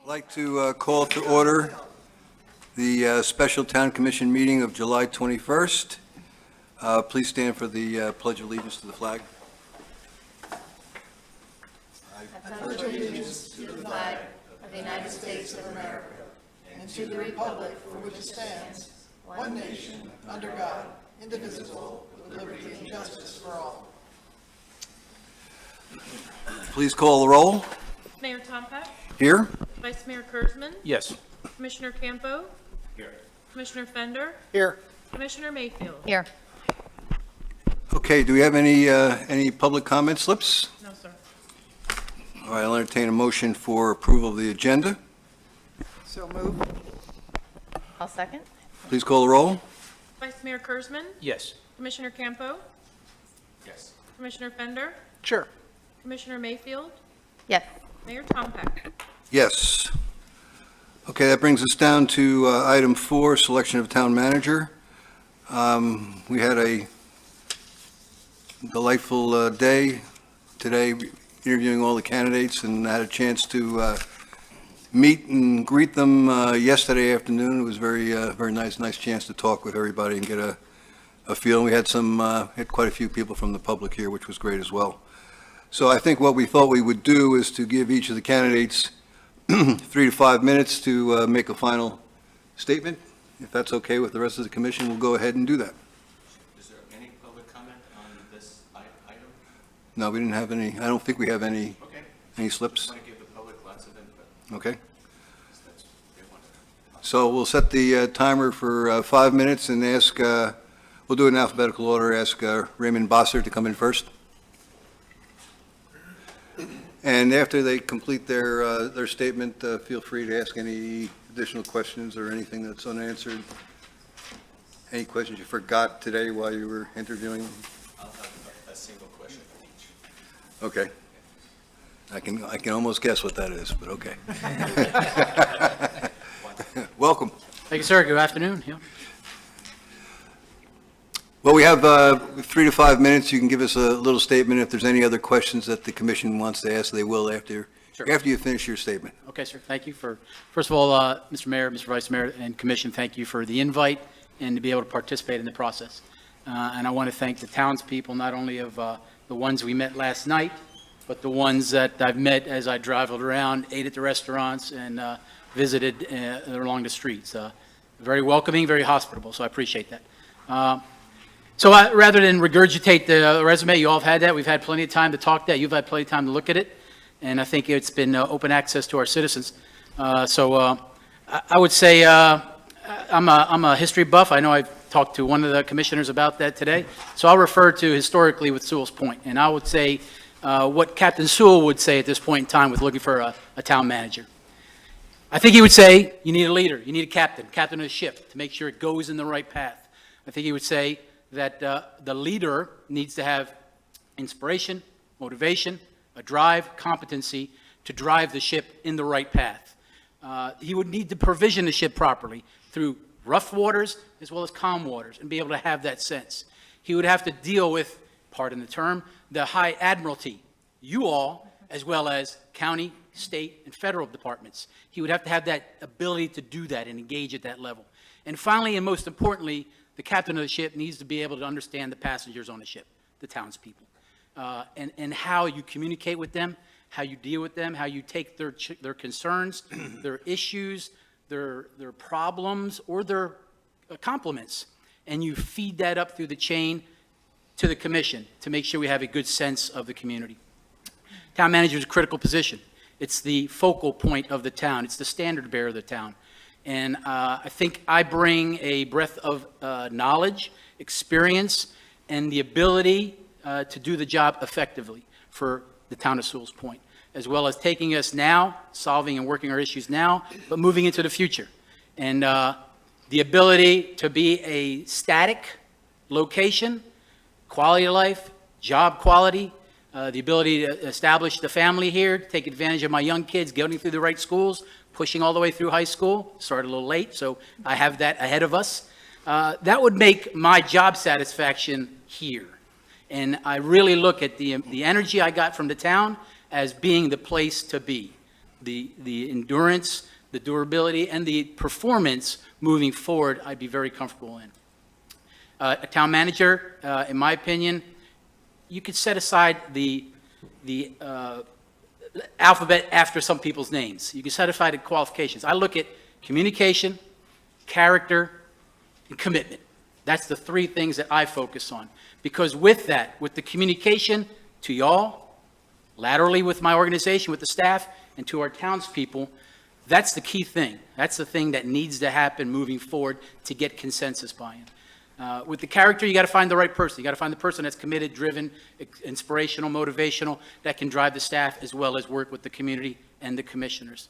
I'd like to call to order the special town commission meeting of July 21st. Please stand for the Pledge of Allegiance to the flag. I pledge allegiance to the flag of the United States of America and to the republic for which it stands, one nation, under God, indivisible, with liberty and justice for all. Please call the roll. Mayor Tompak, Here. Vice Mayor Kurzman, Yes. Commissioner Campo, Here. Commissioner Fender, Here. Commissioner Mayfield. Here. Okay, do we have any public comment slips? No, sir. All right, I'll entertain a motion for approval of the agenda. So moved. I'll second. Please call the roll. Vice Mayor Kurzman, Yes. Commissioner Campo, Yes. Commissioner Fender, Sure. Commissioner Mayfield, Yes. Mayor Tompak. Yes. Okay, that brings us down to item 4, selection of town manager. We had a delightful day today, interviewing all the candidates, and had a chance to meet and greet them yesterday afternoon. It was very nice chance to talk with everybody and get a feel. We had had quite a few people from the public here, which was great as well. So I think what we thought we would do is to give each of the candidates 3 to 5 minutes to make a final statement. If that's okay with the rest of the commission, we'll go ahead and do that. Is there any public comment on this item? No, we didn't have any, I don't think we have any Okay. slips. I want to give the public lots of input. Okay, That's, they want to. so we'll set the timer for 5 minutes and ask, we'll do it in alphabetical order, ask Raymond Bosser to come in first. And after they complete their statement, feel free to ask any additional questions or anything that's unanswered. Any questions you forgot today while you were interviewing? I'll have a single question for each. Okay. I can almost guess what that is, but okay. Welcome. Thank you, sir. Good afternoon. Yeah. Well, we have 3 to 5 minutes. You can give us a little statement. If there's any other questions that the commission wants to ask, they will after you finish your statement. Okay, sir. Thank you for, first of all, Mr. Mayor, Mr. Vice Mayor, and Commission, thank you for the invite and to be able to participate in the process. And I want to thank the townspeople, not only of the ones we met last night, but the ones that I've met as I traveled around, ate at the restaurants, and visited along the streets. Very welcoming, very hospitable, so I appreciate that. So rather than regurgitate the resume, you all have had that. We've had plenty of time to talk that. You've had plenty of time to look at it. And I think it's been open access to our citizens. I would say I'm a history buff. I know I've talked to one of the commissioners about that today. So I'll refer to historically with Sewalls Point. And I would say what Captain Sewell would say at this point in time with looking for a town manager. I think he would say you need a leader. You need a captain of the ship to make sure it goes in the right path. I think he would say that the leader needs to have inspiration, motivation, a drive, competency to drive the ship in the right path. He would need to provision the ship properly through rough waters as well as calm waters and be able to have that sense. He would have to deal with, pardon the term, the high admiralty, you all, as well as county, state, and federal departments. He would have to have that ability to do that and engage at that level. And finally, and most importantly, the captain of the ship needs to be able to understand the passengers on the ship, the townspeople, and how you communicate with them, how you deal with them, how you take their concerns, their issues, their problems, or their compliments, and you feed that up through the chain to the commission to make sure we have a good sense of the community. Town manager is a critical position. It's the focal point of the town. It's the standard bearer of the town. And I think I bring a breadth of knowledge, experience, and the ability to do the job effectively for the town of Sewalls Point, as well as taking us now, solving and working our issues now, but moving into the future. And the ability to be a static location, quality of life, job quality, the ability to establish the family here, take advantage of my young kids, getting through the right schools, pushing all the way through high school, started a little late, so I have that ahead of us. That would make my job satisfaction here. And I really look at the energy I got from the town as being the place to be. the endurance, the durability, and the performance moving forward, I'd be very comfortable in. A town manager, in my opinion, you could set aside the alphabet after some people's names. You can set aside the qualifications. I look at communication, character, and commitment. That's the three things that I focus on. Because with that, with the communication to y'all, laterally with my organization, with the staff, and to our townspeople, that's the key thing. That's the thing that needs to happen moving forward to get consensus buy-in. With the character, you got to find the right person. You got to find the person that's committed, driven, inspirational, motivational, that can drive the staff as well as work with the community and the commissioners.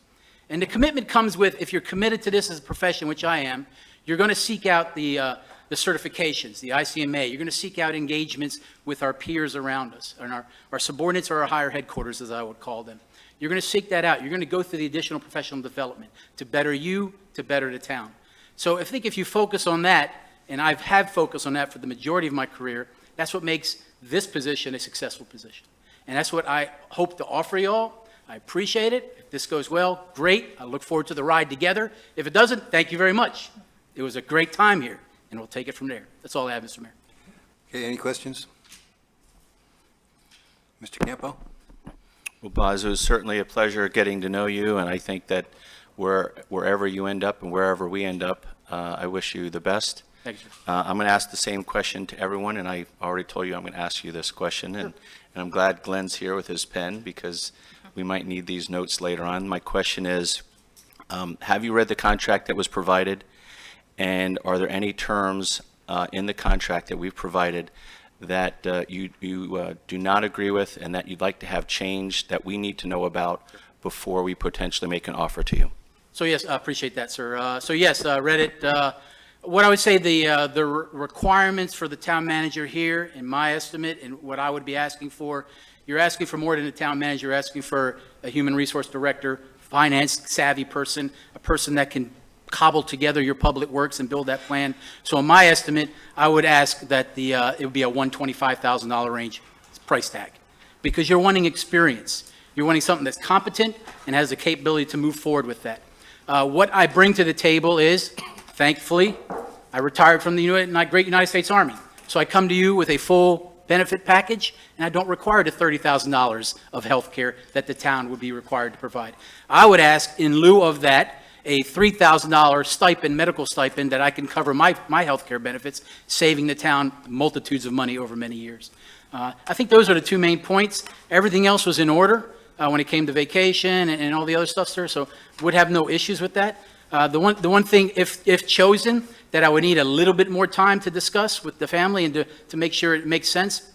And the commitment comes with, if you're committed to this as a profession, which I am, you're going to seek out the certifications, the ICMA. You're going to seek out engagements with our peers around us, and our subordinates or our higher headquarters, as I would call them. You're going to seek that out. You're going to go through the additional professional development to better you, to better the town. So I think if you focus on that, and I've had focus on that for the majority of my career, that's what makes this position a successful position. And that's what I hope to offer you all. I appreciate it. If this goes well, great. I look forward to the ride together. If it doesn't, thank you very much. It was a great time here, and we'll take it from there. That's all I have, Mr. Mayor. Okay, any questions? Mr. Campo? Well, Boz, it was certainly a pleasure getting to know you, and I think that wherever you end up and wherever we end up, I wish you the best. Thank you, sir. I'm going to ask the same question to everyone, and I already told you I'm going to ask you this question, and I'm glad Glenn's here with his pen because we might need these notes later on. My question is, have you read the contract that was provided, and are there any terms in the contract that we've provided that you do not agree with and that you'd like to have changed that we need to know about before we potentially make an offer to you? So yes, I appreciate that, sir. So yes, read it. What I would say, the requirements for the town manager here, in my estimate, and what I would be asking for, you're asking for more than a town manager. You're asking for a human resource director, finance savvy person, a person that can cobble together your public works and build that plan. So in my estimate, I would ask that it would be a $125,000 range price tag, because you're wanting experience. You're wanting something that's competent and has the capability to move forward with that. What I bring to the table is, thankfully, I retired from the great United States Army. So I come to you with a full benefit package, and I don't require the $30,000 of health care that the town would be required to provide. I would ask, in lieu of that, a $3,000 stipend, medical stipend, that I can cover my health care benefits, saving the town multitudes of money over many years. I think those are the two main points. Everything else was in order when it came to vacation and all the other stuff, sir, so would have no issues with that. The one thing, if chosen, that I would need a little bit more time to discuss with the family and to make sure it makes sense,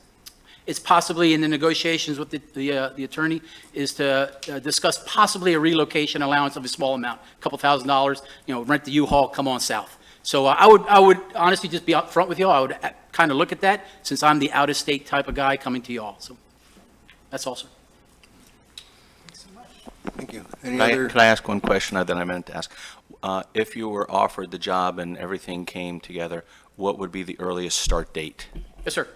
is possibly in the negotiations with the attorney, is to discuss possibly a relocation allowance of a small amount, a couple $1,000s, rent the U-Haul, come on south. So I would honestly just be up front with y'all. I would kind of look at that, since I'm the out-of-state type of guy coming to y'all. So that's all, sir. Thank you. Any other? Can I ask one question that I meant to ask? If you were offered the job and everything came together, what would be the earliest start date? Yes, sir.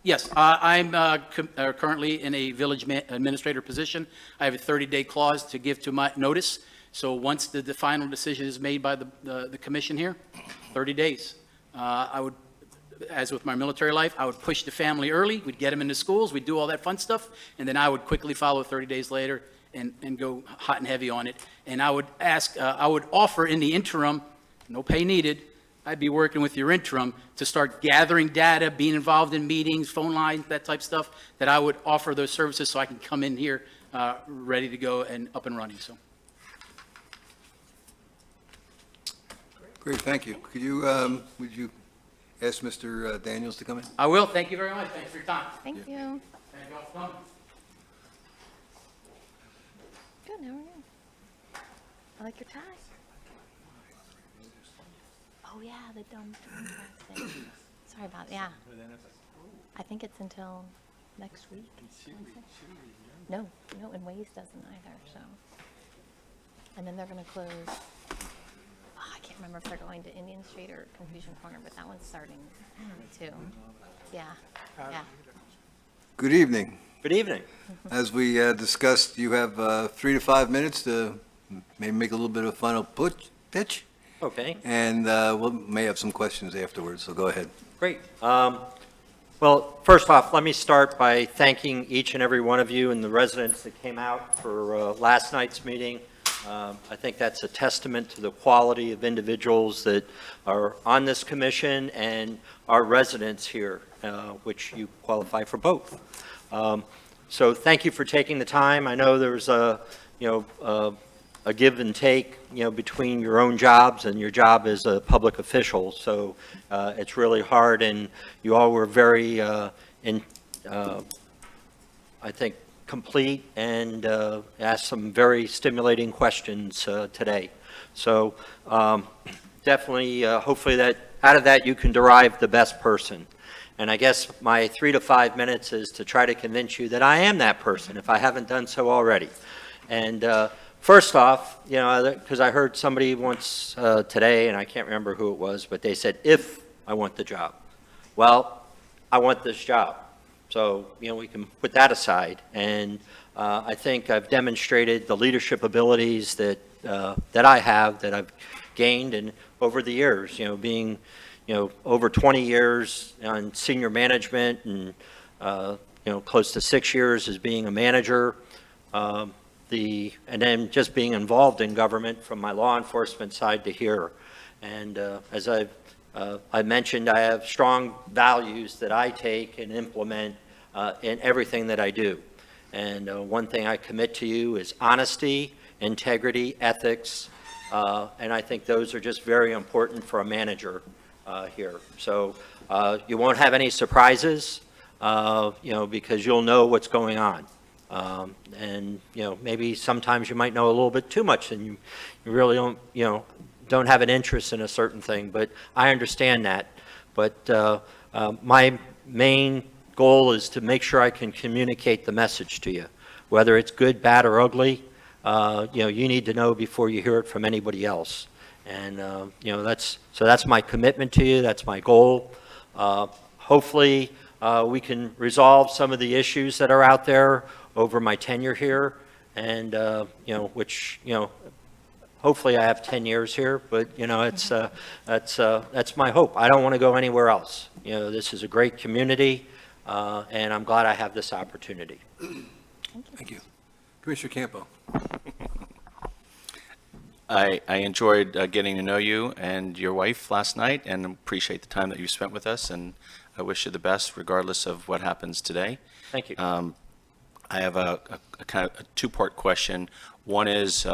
Yes, I'm currently in a village administrator position. I have a 30-day clause to give to my notice. So once the final decision is made by the commission here, 30 days. I would, as with my military life, I would push the family early. We'd get them into schools. We'd do all that fun stuff. And then I would quickly follow 30 days later and go hot and heavy on it. And I would offer in the interim, no pay needed, I'd be working with your interim to start gathering data, being involved in meetings, phone lines, that type of stuff, that I would offer those services so I can come in here ready to go and up and running. So. Great, thank you. Would you ask Mr. Daniels to come in? I will. Thank you very much. Thanks for your time. Thank you. Thank you all for coming. Good, how are you? I like your tie. Oh, yeah, the dumb thing. Sorry about, yeah. I think it's until next week. No, and Waze doesn't either, so. And then they're gonna close, I can't remember if they're going to Indian Street or Confusion Corner, but that one's starting too. Yeah, yeah. Good evening. Good evening. As we discussed, you have 3 to 5 minutes to maybe make a little bit of a final pitch, Okay, and we may have some questions afterwards, so go ahead. great. Well, first off, let me start by thanking each and every one of you and the residents that came out for last night's meeting. I think that's a testament to the quality of individuals that are on this commission and our residents here, which you qualify for both. So thank you for taking the time. I know there's a give and take, between your own jobs and your job as a public official. So it's really hard, and you all were very, I think, complete and asked some very stimulating questions today. So definitely, hopefully that out of that you can derive the best person. And I guess my 3 to 5 minutes is to try to convince you that I am that person, if I haven't done so already. And first off, because I heard somebody once today, and I can't remember who it was, but they said, if I want the job. Well, I want this job. So, we can put that aside. And I think I've demonstrated the leadership abilities that I have, that I've gained and over the years, being over 20 years on senior management and, close to 6 years as being a manager, and then just being involved in government from my law enforcement side to here. And as I mentioned, I have strong values that I take and implement in everything that I do. And one thing I commit to you is honesty, integrity, ethics, and I think those are just very important for a manager here. So you won't have any surprises, because you'll know what's going on. And maybe sometimes you might know a little bit too much, and you really don't have an interest in a certain thing. But I understand that. But my main goal is to make sure I can communicate the message to you, whether it's good, bad, or ugly. You need to know before you hear it from anybody else. And, that's my commitment to you. That's my goal. Hopefully, we can resolve some of the issues that are out there over my tenure here. And, which, hopefully I have 10 years here, but, that's my hope. I don't want to go anywhere else. This is a great community, and I'm glad I have this opportunity. Thank you. Commissioner Campo. I enjoyed getting to know you and your wife last night, and appreciate the time that you spent with us, and I wish you the best regardless of what happens today. Thank you. I have a kind of a two-part question. One is,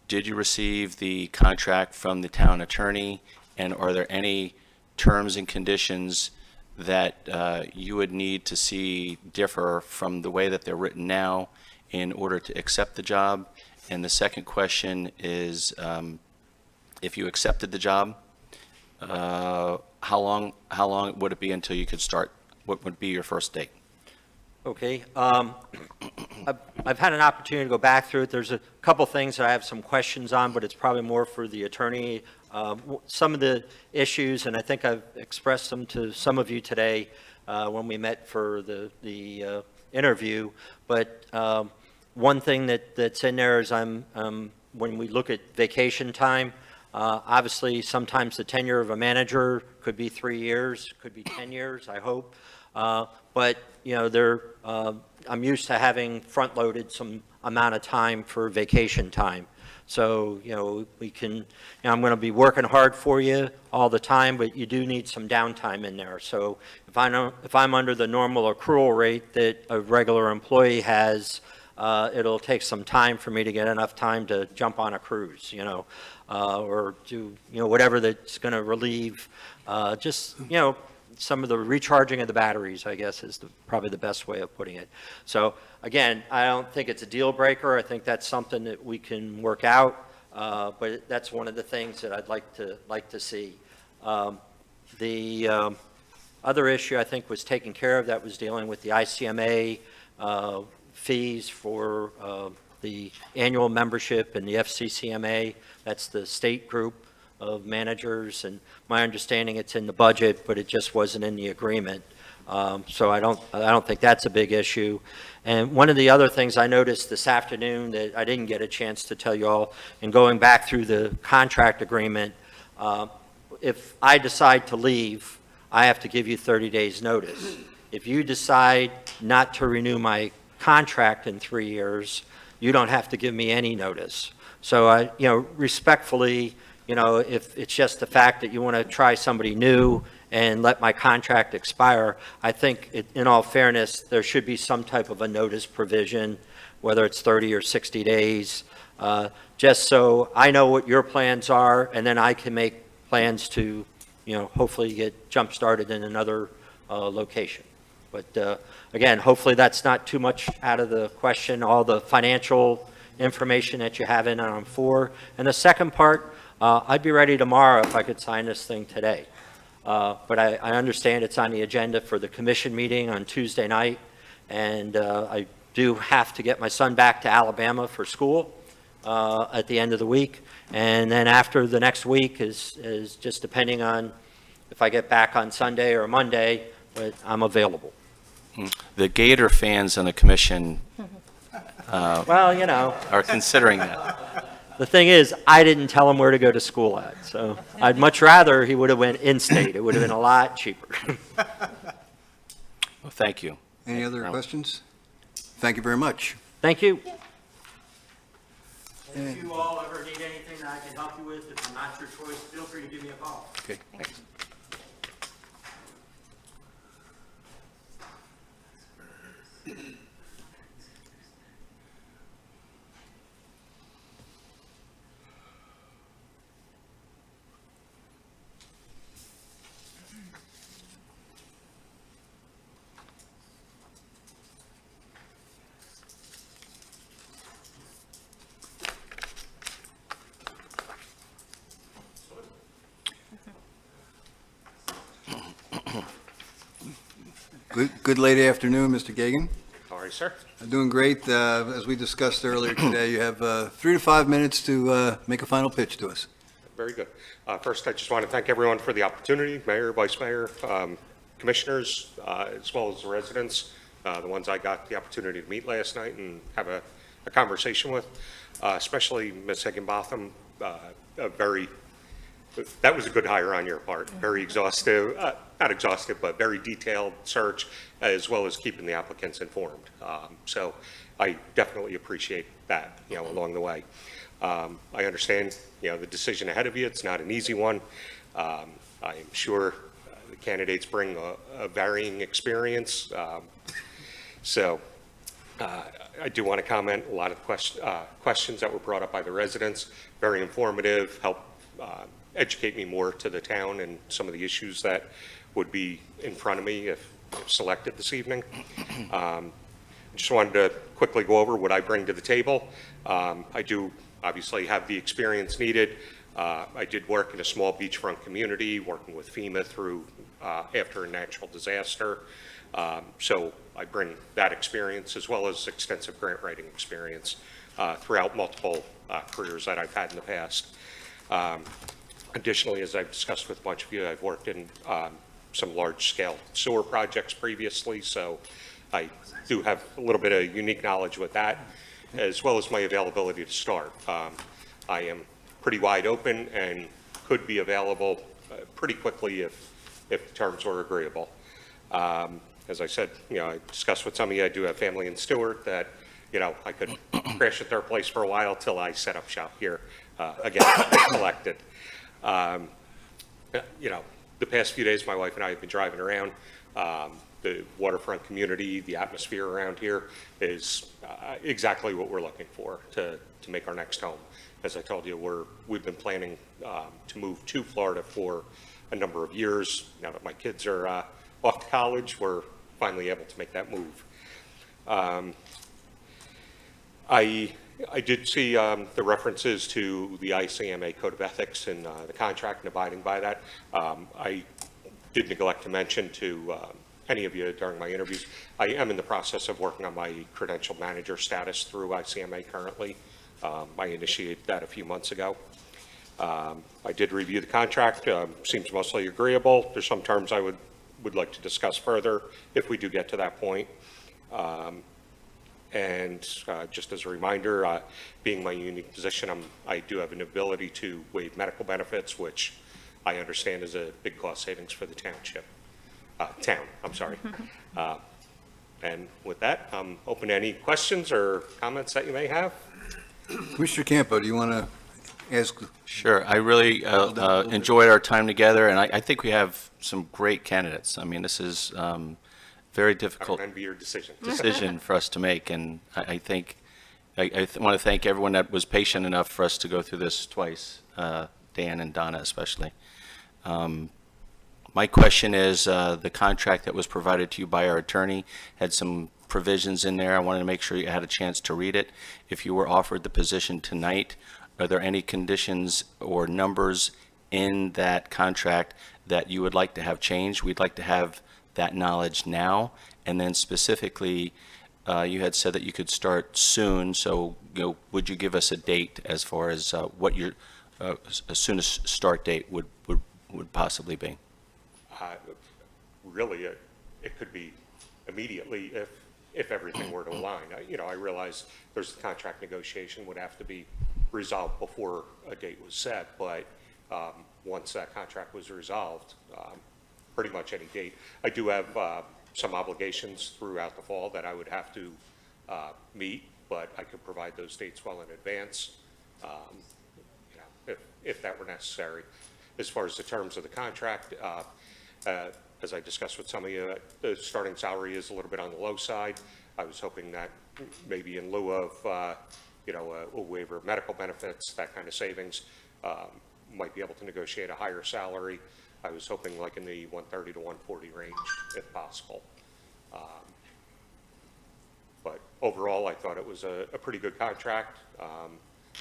did you receive the contract from the town attorney, and are there any terms and conditions that you would need to see differ from the way that they're written now in order to accept the job? And the second question is, if you accepted the job, how long would it be until you could start? What would be your first date? Okay. I've had an opportunity to go back through it. There's a couple things that I have some questions on, but it's probably more for the attorney. Some of the issues, and I think I've expressed them to some of you today when we met for the interview, but one thing that's in there is when we look at vacation time, obviously sometimes the tenure of a manager could be 3 years, could be 10 years, I hope. But, I'm used to having front-loaded some amount of time for vacation time. So, we can, I'm going to be working hard for you all the time, but you do need some downtime in there. So if I'm under the normal accrual rate that a regular employee has, it'll take some time for me to get enough time to jump on a cruise, or do, whatever that's going to relieve, some of the recharging of the batteries, I guess, is probably the best way of putting it. So again, I don't think it's a deal breaker. I think that's something that we can work out, but that's one of the things that I'd like to see. The other issue I think was taken care of, that was dealing with the ICMA fees for the annual membership and the FCCMA. That's the state group of managers, and my understanding it's in the budget, but it just wasn't in the agreement. So I don't think that's a big issue. And one of the other things I noticed this afternoon that I didn't get a chance to tell you all, in going back through the contract agreement, if I decide to leave, I have to give you 30 days' notice. If you decide not to renew my contract in 3 years, you don't have to give me any notice. So I, respectfully, if it's just the fact that you want to try somebody new and let my contract expire, I think in all fairness, there should be some type of a notice provision, whether it's 30 or 60 days, just so I know what your plans are, and then I can make plans to, hopefully get jump-started in another location. But again, hopefully that's not too much out of the question, all the financial information that you have in on 4. And the second part, I'd be ready tomorrow if I could sign this thing today. But I understand it's on the agenda for the commission meeting on Tuesday night, and I do have to get my son back to Alabama for school at the end of the week. And then after the next week is just depending on if I get back on Sunday or Monday, but I'm available. The Gator fans on the commission Well, are considering that. the thing is, I didn't tell him where to go to school at, so I'd much rather he would have went in-state. It would have been a lot cheaper. Well, thank you. Any other questions? Thank you very much. Thank you. And- If you all ever need anything that I can help you with, if I'm not your choice, feel free to give me a call. Okay, thanks. Good late afternoon, Mr. Gagan. How are you, sir? Doing great. As we discussed earlier today, you have 3 to 5 minutes to make a final pitch to us. Very good. First, I just want to thank everyone for the opportunity, Mayor, Vice Mayor, Commissioners, as well as the residents, the ones I got the opportunity to meet last night and have a conversation with, especially Ms. Higginbotham. That was a good hire on your part. Very exhaustive, not exhaustive, but very detailed search, as well as keeping the applicants informed. So I definitely appreciate that, along the way. I understand, the decision ahead of you. It's not an easy one. I am sure the candidates bring a varying experience. So I do want to comment, a lot of questions that were brought up by the residents, very informative, help educate me more to the town and some of the issues that would be in front of me if selected this evening. Just wanted to quickly go over what I bring to the table. I do obviously have the experience needed. I did work in a small beachfront community, working with FEMA through after a natural disaster. So I bring that experience as well as extensive grant writing experience throughout multiple careers that I've had in the past. Additionally, as I've discussed with a bunch of you, I've worked in some large-scale sewer projects previously, so I do have a little bit of unique knowledge with that, as well as my availability to start. I am pretty wide open and could be available pretty quickly if the terms were agreeable. As I said, I discussed with some of you, I do have family in Stewart that, I could crash at their place for a while till I set up shop here again, collected. The past few days, my wife and I have been driving around. The waterfront community, the atmosphere around here is exactly what we're looking for to make our next home. As I told you, we've been planning to move to Florida for a number of years. Now that my kids are off to college, we're finally able to make that move. I did see the references to the ICMA Code of Ethics and the contract and abiding by that. I did neglect to mention to any of you during my interviews, I am in the process of working on my credential manager status through ICMA currently. I initiated that a few months ago. I did review the contract, seems mostly agreeable. There's some terms I would would like to discuss further if we do get to that point. And just as a reminder, being my unique position, I do have an ability to waive medical benefits, which I understand is a big cost savings for the town, I'm sorry. And with that, I'm open to any questions or comments that you may have. Mr. Campo, do you want to ask? Sure. I really enjoyed our time together, and I think we have some great candidates. I mean, this is very I difficult don't envy your decision. decision for us to make, and I think, I want to thank everyone that was patient enough for us to go through this twice, Dan and Donna especially. My question is, the contract that was provided to you by our attorney had some provisions in there. I wanted to make sure you had a chance to read it. If you were offered the position tonight, are there any conditions or numbers in that contract that you would like to have changed? We'd like to have that knowledge now. And then specifically, you had said that you could start soon, so would you give us a date as far as what your soonest start date would possibly be? Really, it could be immediately if everything were to align. I realize there's the contract negotiation would have to be resolved before a date was set, but once that contract was resolved, pretty much any date. I do have some obligations throughout the fall that I would have to meet, but I could provide those dates well in advance, if that were necessary. As far as the terms of the contract, as I discussed with some of you, the starting salary is a little bit on the low side. I was hoping that maybe in lieu of, a waiver of medical benefits, that kind of savings, might be able to negotiate a higher salary. I was hoping like in the 130 to 140 range, if possible. But overall, I thought it was a pretty good contract.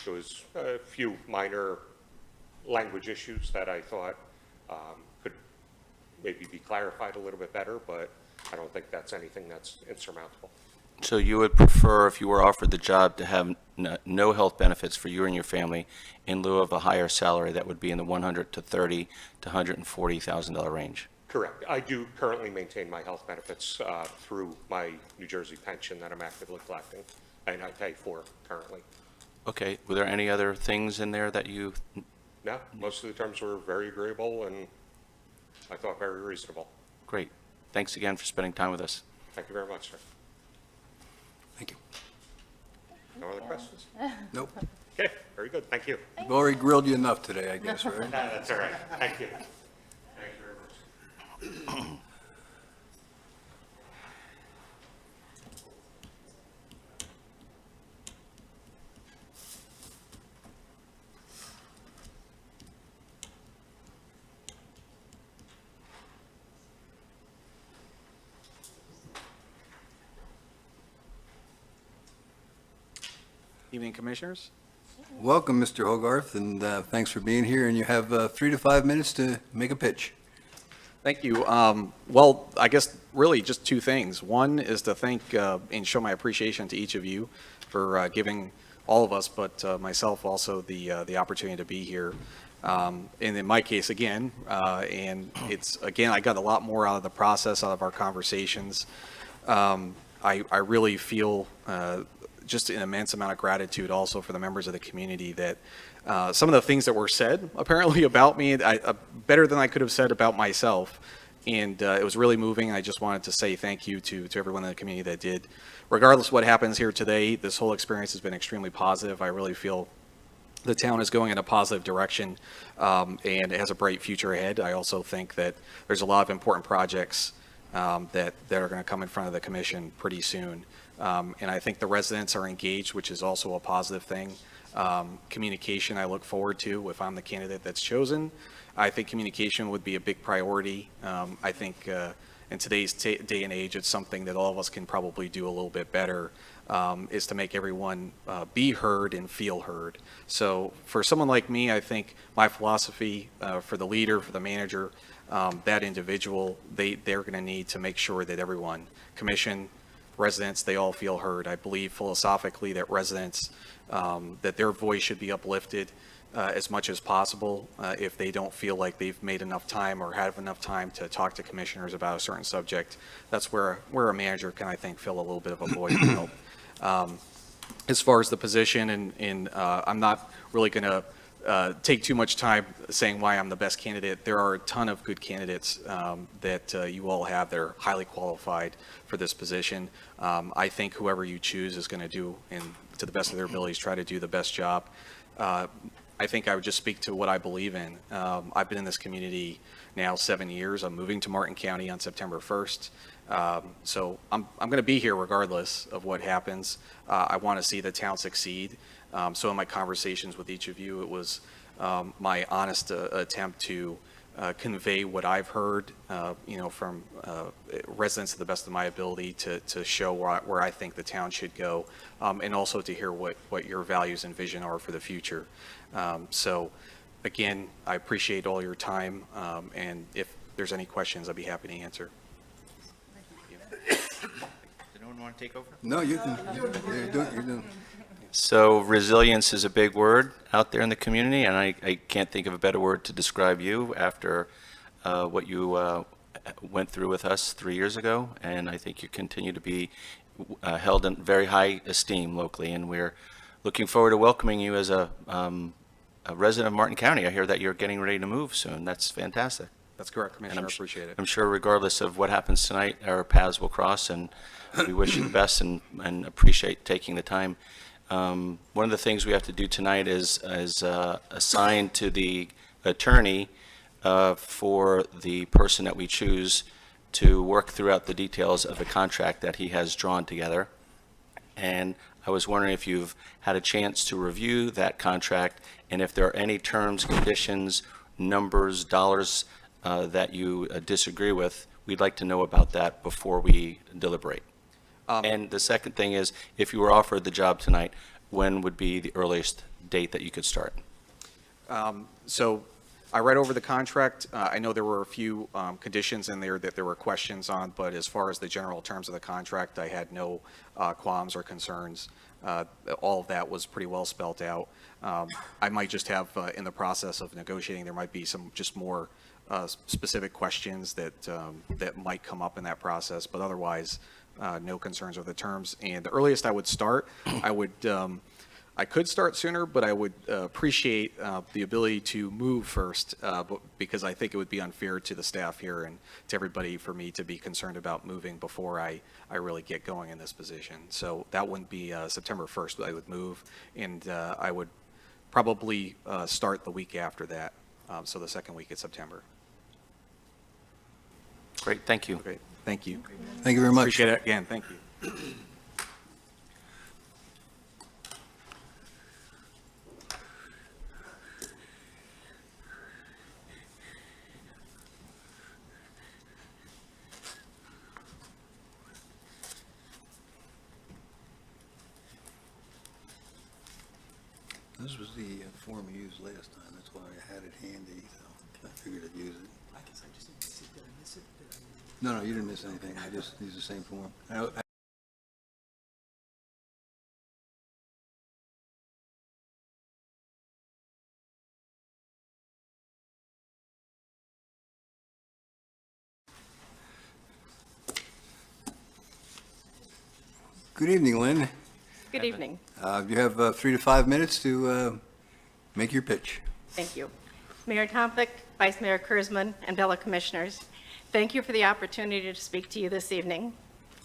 There was a few minor language issues that I thought could maybe be clarified a little bit better, but I don't think that's anything that's insurmountable. So you would prefer, if you were offered the job, to have no health benefits for you and your family in lieu of a higher salary that would be in the $130,000 to $140,000 range? Correct. I do currently maintain my health benefits through my New Jersey pension that I'm actively collecting, and I pay for currently. Okay. Were there any other things in there that you? No, most of the terms were very agreeable and I thought very reasonable. Great. Thanks again for spending time with us. Thank you very much, sir. Thank you. No other questions? Nope. Okay, very good. Thank you. We've already grilled you enough today, I guess, right? That's all right. Thank you. Thank you very much. Evening, Commissioners. Welcome, Mr. Hogarth, and thanks for being here. And you have 3 to 5 minutes to make a pitch. Thank you. Well, I guess really just two things. One is to thank and show my appreciation to each of you for giving all of us, but myself also, the opportunity to be here. And in my case, again, and it's, again, I got a lot more out of the process, out of our conversations. I really feel just an immense amount of gratitude also for the members of the community that some of the things that were said apparently about me, better than I could have said about myself. And it was really moving. I just wanted to say thank you to everyone in the community that did. Regardless of what happens here today, this whole experience has been extremely positive. I really feel the town is going in a positive direction and it has a bright future ahead. I also think that there's a lot of important projects that are going to come in front of the commission pretty soon. And I think the residents are engaged, which is also a positive thing. Communication I look forward to if I'm the candidate that's chosen. I think communication would be a big priority. I think in today's day and age, it's something that all of us can probably do a little bit better, is to make everyone be heard and feel heard. So for someone like me, I think my philosophy for the leader, for the manager, that individual, they're going to need to make sure that everyone, commission, residents, they all feel heard. I believe philosophically that residents, that their voice should be uplifted, as much as possible. If they don't feel like they've made enough time or have enough time to talk to commissioners about a certain subject, that's where a manager can, I think, fill a little bit of a void and help. As far as the position, and I'm not really going to take too much time saying why I'm the best candidate. There are a ton of good candidates that you all have that are highly qualified for this position. I think whoever you choose is going to do, and to the best of their abilities, try to do the best job. I think I would just speak to what I believe in. I've been in this community now 7 years. I'm moving to Martin County on September 1st. So I'm going to be here regardless of what happens. I want to see the town succeed. So in my conversations with each of you, it was my honest attempt to convey what I've heard, from residents to the best of my ability to show where I think the town should go, and also to hear what your values and vision are for the future. So again, I appreciate all your time, and if there's any questions, I'd be happy to answer. Does anyone want to take over? No, you can, you're doing. So resilience is a big word out there in the community, and I can't think of a better word to describe you after what you went through with us 3 years ago, and I think you continue to be held in very high esteem locally, and we're looking forward to welcoming you as a resident of Martin County. I hear that you're getting ready to move soon. That's fantastic. That's correct, Commissioner. And I appreciate it. I'm sure regardless of what happens tonight, our paths will cross, and we wish you the best and appreciate taking the time. One of the things we have to do tonight is assign to the attorney for the person that we choose to work throughout the details of the contract that he has drawn together. And I was wondering if you've had a chance to review that contract, and if there are any terms, conditions, numbers, dollars that you disagree with. We'd like to know about that before we deliberate. And the second thing is, if you were offered the job tonight, when would be the earliest date that you could start? So I read over the contract. I know there were a few conditions in there that there were questions on, but as far as the general terms of the contract, I had no qualms or concerns. All of that was pretty well spelled out. I might just have, in the process of negotiating, there might be some just more specific questions that might come up in that process, but otherwise, no concerns with the terms. And the earliest I would start, I could start sooner, but I would appreciate the ability to move first, because I think it would be unfair to the staff here and to everybody for me to be concerned about moving before I really get going in this position. So that wouldn't be September 1st, I would move, and I would probably start the week after that, so the second week of September. Great, thank you. Okay, thank you. Thank you very much. Appreciate it again, thank you. This was the form you used last time, that's why I had it handy, so I figured I'd use it. I guess I just didn't see, did I miss it? No, you didn't miss anything, I just used the same form. Good evening, Lynn. Good evening. You have 3 to 5 minutes to make your pitch. Thank you. Mayor Tompick, Vice Mayor Kurzman, and fellow commissioners, thank you for the opportunity to speak to you this evening.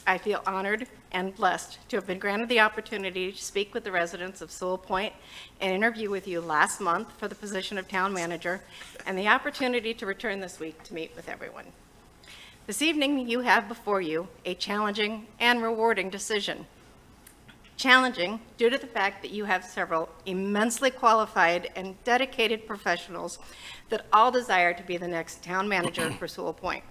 I feel honored and blessed to have been granted the opportunity to speak with the residents of Sewell Point and interview with you last month for the position of town manager, and the opportunity to return this week to meet with everyone. This evening, you have before you a challenging and rewarding decision. Challenging due to the fact that you have several immensely qualified and dedicated professionals that all desire to be the next town manager for Sewell Point.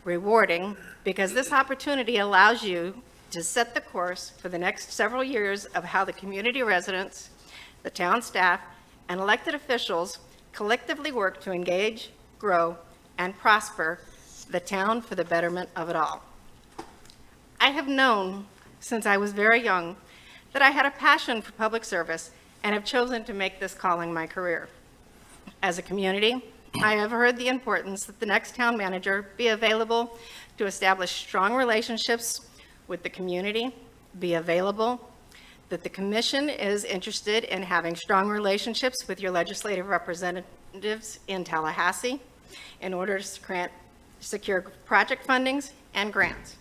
Rewarding because this opportunity allows you to set the course for the next several years of how the community residents, the town staff, and elected officials collectively work to engage, grow, and prosper the town for the betterment of it all. I have known since I was very young that I had a passion for public service and have chosen to make this calling my career. As a community, I have heard the importance that the next town manager be available to establish strong relationships with the community, be available, that the commission is interested in having strong relationships with your legislative representatives in Tallahassee in order to secure project fundings and grants.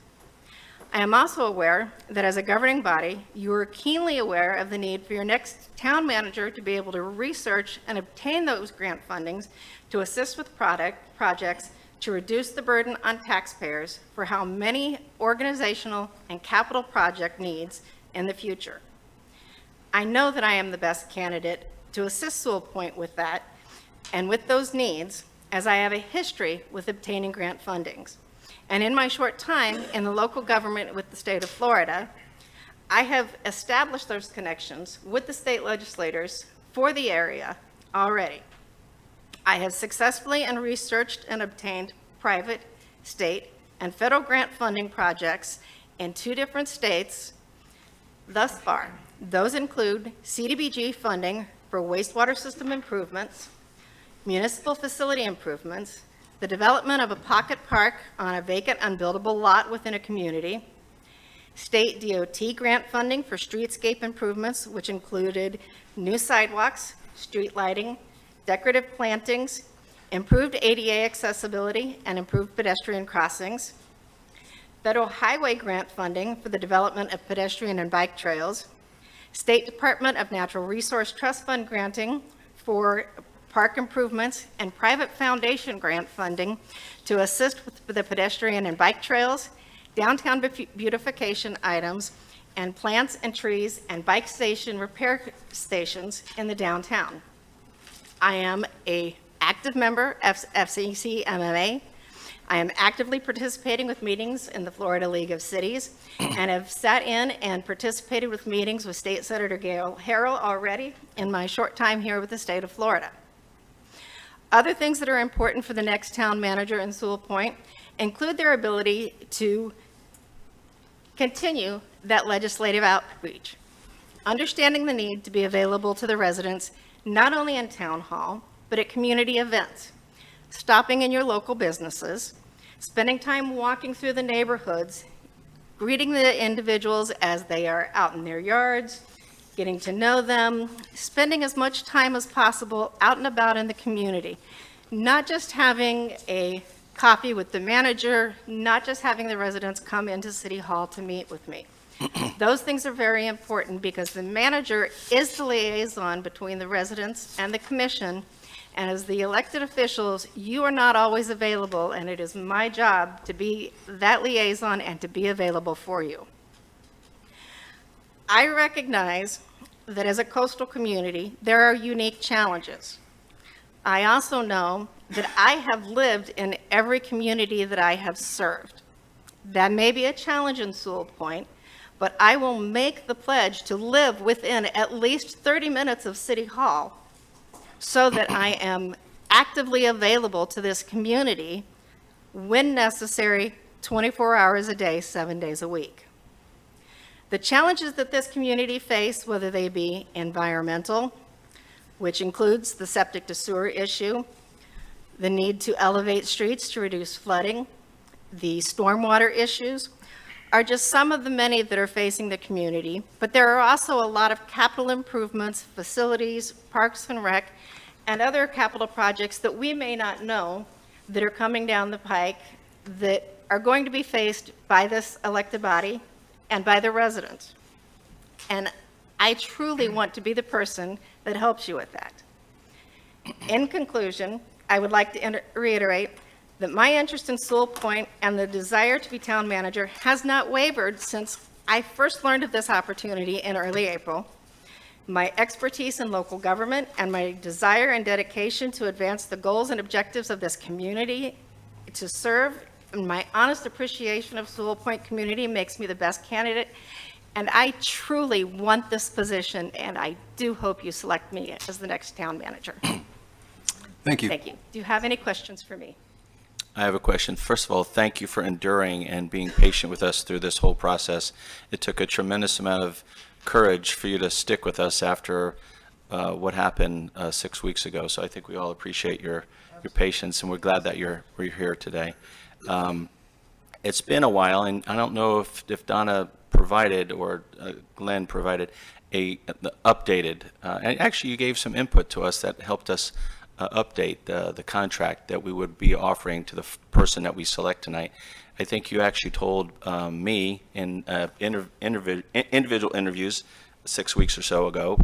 I am also aware that as a governing body, you are keenly aware of the need for your next town manager to be able to research and obtain those grant fundings to assist with projects to reduce the burden on taxpayers for how many organizational and capital project needs in the future. I know that I am the best candidate to assist Sewell Point with that and with those needs, as I have a history with obtaining grant fundings. And in my short time in the local government with the state of Florida, I have established those connections with the state legislators for the area already. I have successfully and researched and obtained private, state, and federal grant funding projects in 2 different states thus far. Those include CDBG funding for wastewater system improvements, municipal facility improvements, the development of a pocket park on a vacant unbuildable lot within a community, state DOT grant funding for streetscape improvements, which included new sidewalks, street lighting, decorative plantings, improved ADA accessibility, and improved pedestrian crossings, federal highway grant funding for the development of pedestrian and bike trails, State Department of Natural Resource Trust Fund granting for park improvements, and private foundation grant funding to assist with the pedestrian and bike trails, downtown beautification items, and plants and trees and bike station repair stations in the downtown. I am an active member of FCC MMA. I am actively participating with meetings in the Florida League of Cities and have sat in and participated with meetings with State Senator Gail Harrell already in my short time here with the state of Florida. Other things that are important for the next town manager in Sewell Point include their ability to continue that legislative outreach, understanding the need to be available to the residents not only in town hall, but at community events, stopping in your local businesses, spending time walking through the neighborhoods, greeting the individuals as they are out in their yards, getting to know them, spending as much time as possible out and about in the community, not just having a coffee with the manager, not just having the residents come into City Hall to meet with me. Those things are very important because the manager is the liaison between the residents and the commission, and as the elected officials, you are not always available, and it is my job to be that liaison and to be available for you. I recognize that as a coastal community, there are unique challenges. I also know that I have lived in every community that I have served. That may be a challenge in Sewell Point, but I will make the pledge to live within at least 30 minutes of City Hall so that I am actively available to this community when necessary, 24 hours a day, 7 days a week. The challenges that this community face, whether they be environmental, which includes the septic to sewer issue, the need to elevate streets to reduce flooding, the stormwater issues, are just some of the many that are facing the community, but there are also a lot of capital improvements, facilities, parks and rec, and other capital projects that we may not know that are coming down the pike that are going to be faced by this elected body and by the residents. And I truly want to be the person that helps you with that. In conclusion, I would like to reiterate that my interest in Sewell Point and the desire to be town manager has not wavered since I first learned of this opportunity in early April. My expertise in local government and my desire and dedication to advance the goals and objectives of this community to serve, and my honest appreciation of Sewell Point community makes me the best candidate. And I truly want this position, and I do hope you select me as the next town manager. Thank you. Thank you. Do you have any questions for me? I have a question. First of all, thank you for enduring and being patient with us through this whole process. It took a tremendous amount of courage for you to stick with us after what happened 6 weeks ago. So I think we all appreciate your patience, and we're glad that we're here today. It's been a while, and I don't know if Donna provided or Glenn provided the updated, and actually you gave some input to us that helped us update the contract that we would be offering to the person that we select tonight. I think you actually told me in individual interviews 6 weeks or so ago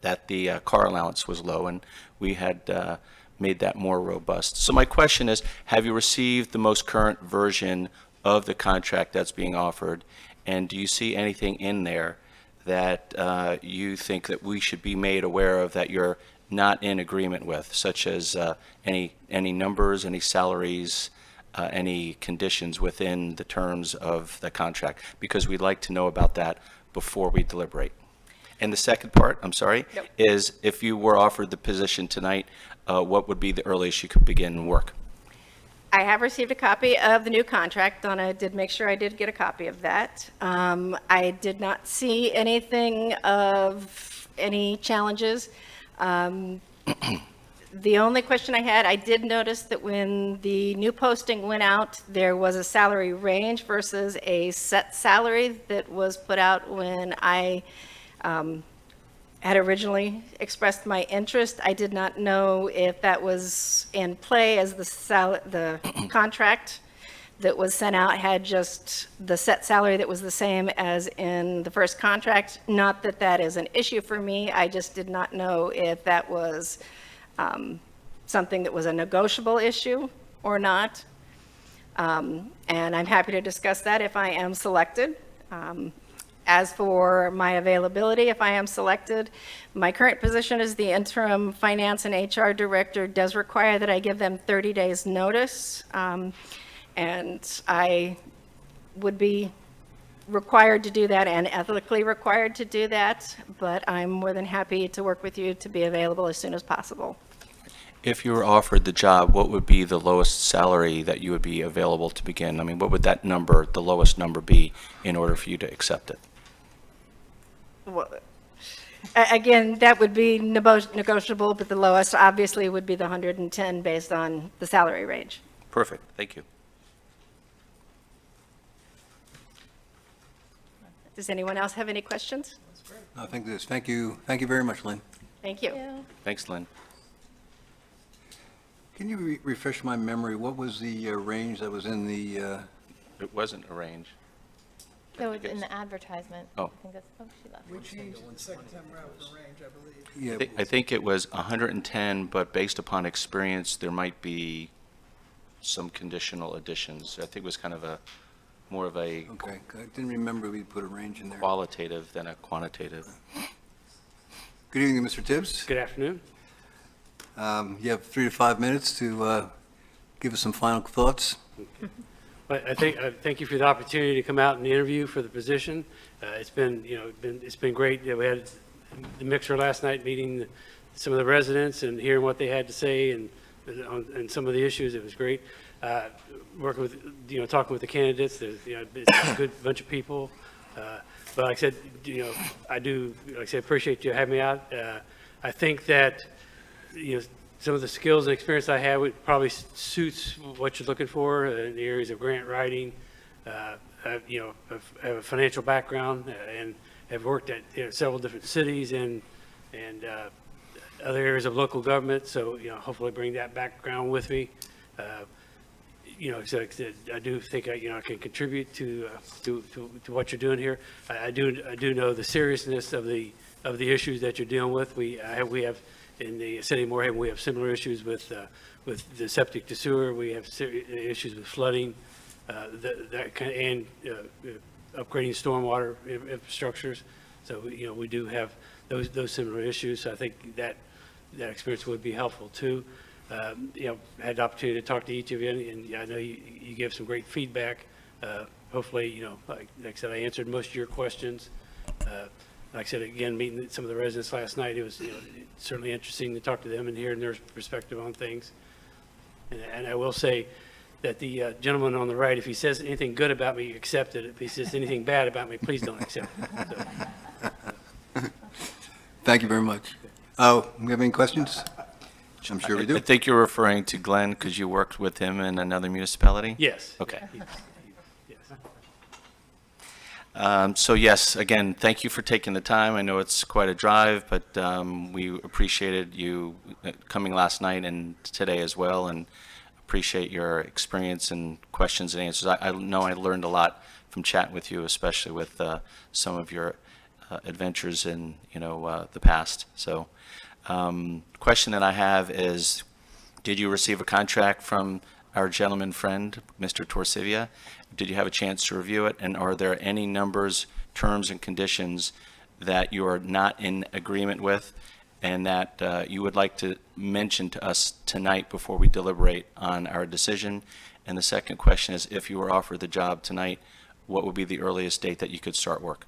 that the car allowance was low, and we had made that more robust. So my question is, have you received the most current version of the contract that's being offered, and do you see anything in there that you think that we should be made aware of that you're not in agreement with, such as any numbers, any salaries, any conditions within the terms of the contract? Because we'd like to know about that before we deliberate. And the second part, I'm sorry, is if you were offered the position tonight, what would be the earliest you could begin work? I have received a copy of the new contract. Donna did make sure I did get a copy of that. I did not see anything of any challenges. The only question I had, I did notice that when the new posting went out, there was a salary range versus a set salary that was put out when I had originally expressed my interest. I did not know if that was in play as the contract that was sent out had just the set salary that was the same as in the first contract. Not that that is an issue for me, I just did not know if that was something that was a negotiable issue or not. And I'm happy to discuss that if I am selected. As for my availability, if I am selected, my current position as the interim finance and HR director does require that I give them 30 days notice. And I would be required to do that and ethically required to do that, but I'm more than happy to work with you to be available as soon as possible. If you were offered the job, what would be the lowest salary that you would be available to begin? I mean, what would that number, the lowest number, be in order for you to accept it? Well, again, that would be negotiable, but the lowest obviously would be the 110 based on the salary range. Perfect, thank you. Does anyone else have any questions? I think this. Thank you very much, Lynn. Thank you. Thanks, Lynn. Can you refresh my memory? What was the range that was in the, It wasn't a range. It was in the advertisement. Oh. I think that's, oh, she left. We changed it the second time around with the range, I believe. yeah, I think it was 110, but based upon experience, there might be some conditional additions. I think it was kind of more of a okay, I didn't remember we put a range in there. qualitative than a quantitative. Good evening, Mr. Tibbs. Good afternoon. You have 3 to 5 minutes to give us some final thoughts. But I thank you for the opportunity to come out and interview for the position. It's been, it's been great. We had the mixer last night, meeting some of the residents and hearing what they had to say and some of the issues. It was great. Working with, talking with the candidates. It's a good bunch of people. But like I said, I do, like I said, appreciate you having me out. I think that, some of the skills and experience I have would probably suits what you're looking for in the areas of grant writing. I have a financial background and have worked at several different cities and other areas of local government. So, hopefully bring that background with me. So I do think I can contribute to what you're doing here. I do know the seriousness of the issues that you're dealing with. We have in the city of Moorhaven, we have similar issues with the septic to sewer. We have issues with flooding, that kind of, and upgrading stormwater infrastructures. So we do have those similar issues. So I think that experience would be helpful too. Had the opportunity to talk to each of you, and I know you gave some great feedback. Hopefully, like I said, I answered most of your questions. Like I said, again, meeting some of the residents last night, it was certainly interesting to talk to them and hearing their perspective on things. And I will say that the gentleman on the right, if he says anything good about me, accept it. If he says anything bad about me, please don't accept it. So. Thank you very much. Oh, we have any questions? I'm sure we I do. think you're referring to Glenn because you worked with him in another municipality? Yes. Okay. Yes. So yes, again, thank you for taking the time. I know it's quite a drive, but we appreciated you coming last night and today as well, and appreciate your experience and questions and answers. I know I learned a lot from chatting with you, especially with some of your adventures in, the past. So, question that I have is, did you receive a contract from our gentleman friend, Mr. Torsivia? Did you have a chance to review it? And are there any numbers, terms, and conditions that you are not in agreement with and that you would like to mention to us tonight before we deliberate on our decision? And the second question is, if you were offered the job tonight, what would be the earliest date that you could start work?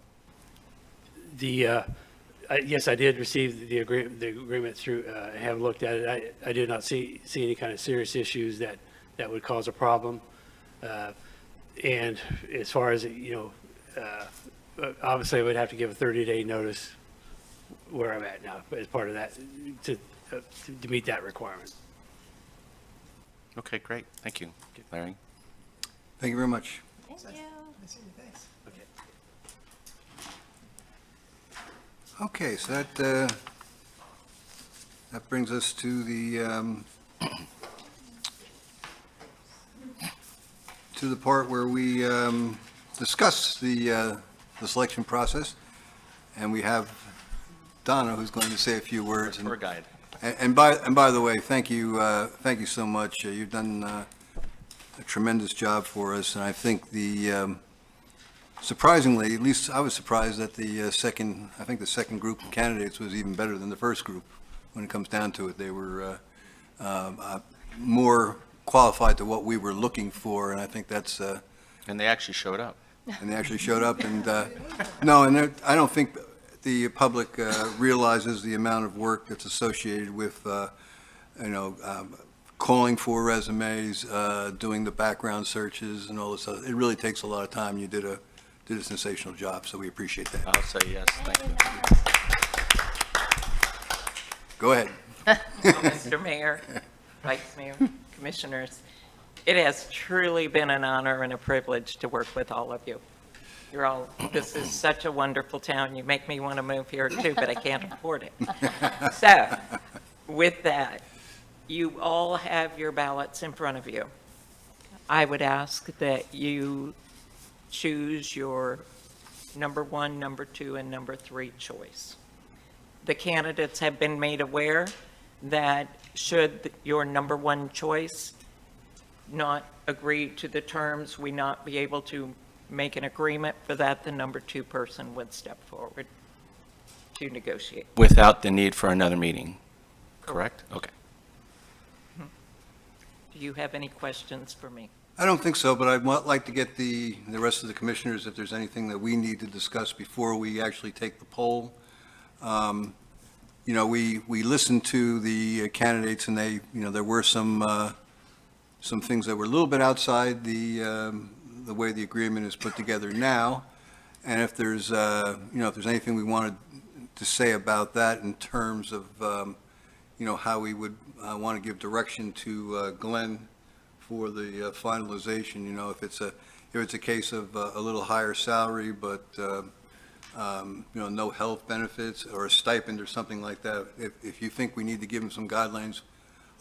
Yes, I did receive the agreement through, I have looked at it. I did not see any kind of serious issues that would cause a problem. And as far as, obviously I would have to give a 30-day notice where I'm at now, but as part of that, to meet that requirement. Okay, great. Thank you, Larry. Thank you very much. Thank you. Okay, so that brings us to the part where we discuss the selection process, and we have Donna who's going to say a few words. Tour guide. And by the way, thank you so much. You've done a tremendous job for us, and I think surprisingly, at least I was surprised that the second group of candidates was even better than the first group. When it comes down to it, they were more qualified to what we were looking for, and I think that's. And they actually showed up. And they actually showed up, and no, and I don't think the public realizes the amount of work that's associated with, calling for resumes, doing the background searches, and all this other. It really takes a lot of time. You did a sensational job, so we appreciate that. I'll say yes, thank you. Go ahead. Mr. Mayor, Vice Mayor, Commissioners, it has truly been an honor and a privilege to work with all of you. This is such a wonderful town. You make me want to move here too, but I can't afford it. So, with that, you all have your ballots in front of you. I would ask that you choose your number 1, number 2, and number 3 choice. The candidates have been made aware that should your number 1 choice not agree to the terms, we not be able to make an agreement for that, the number 2 person would step forward to negotiate. Without the need for another meeting, correct? Okay. Do you have any questions for me? I don't think so, but I'd like to get the rest of the commissioners, if there's anything that we need to discuss before we actually take the poll. We listened to the candidates, and they, there were some things that were a little bit outside the way the agreement is put together now. And if there's, if there's anything we wanted to say about that in terms of, how we would want to give direction to Glenn for the finalization, if it's a case of a little higher salary, but, no health benefits or a stipend or something like that. If you think we need to give him some guidelines,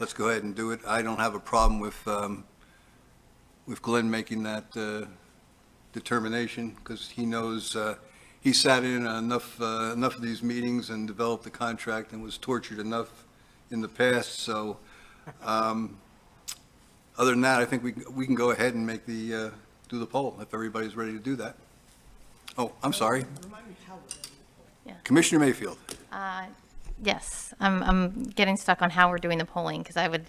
let's go ahead and do it. I don't have a problem with Glenn making that determination, because he knows, he sat in enough of these meetings and developed the contract and was tortured enough in the past. So, other than that, I think we can go ahead and make do the poll if everybody's ready to do that. Oh, I'm sorry. Yeah. Commissioner Mayfield. Yes, I'm getting stuck on how we're doing the polling, because I would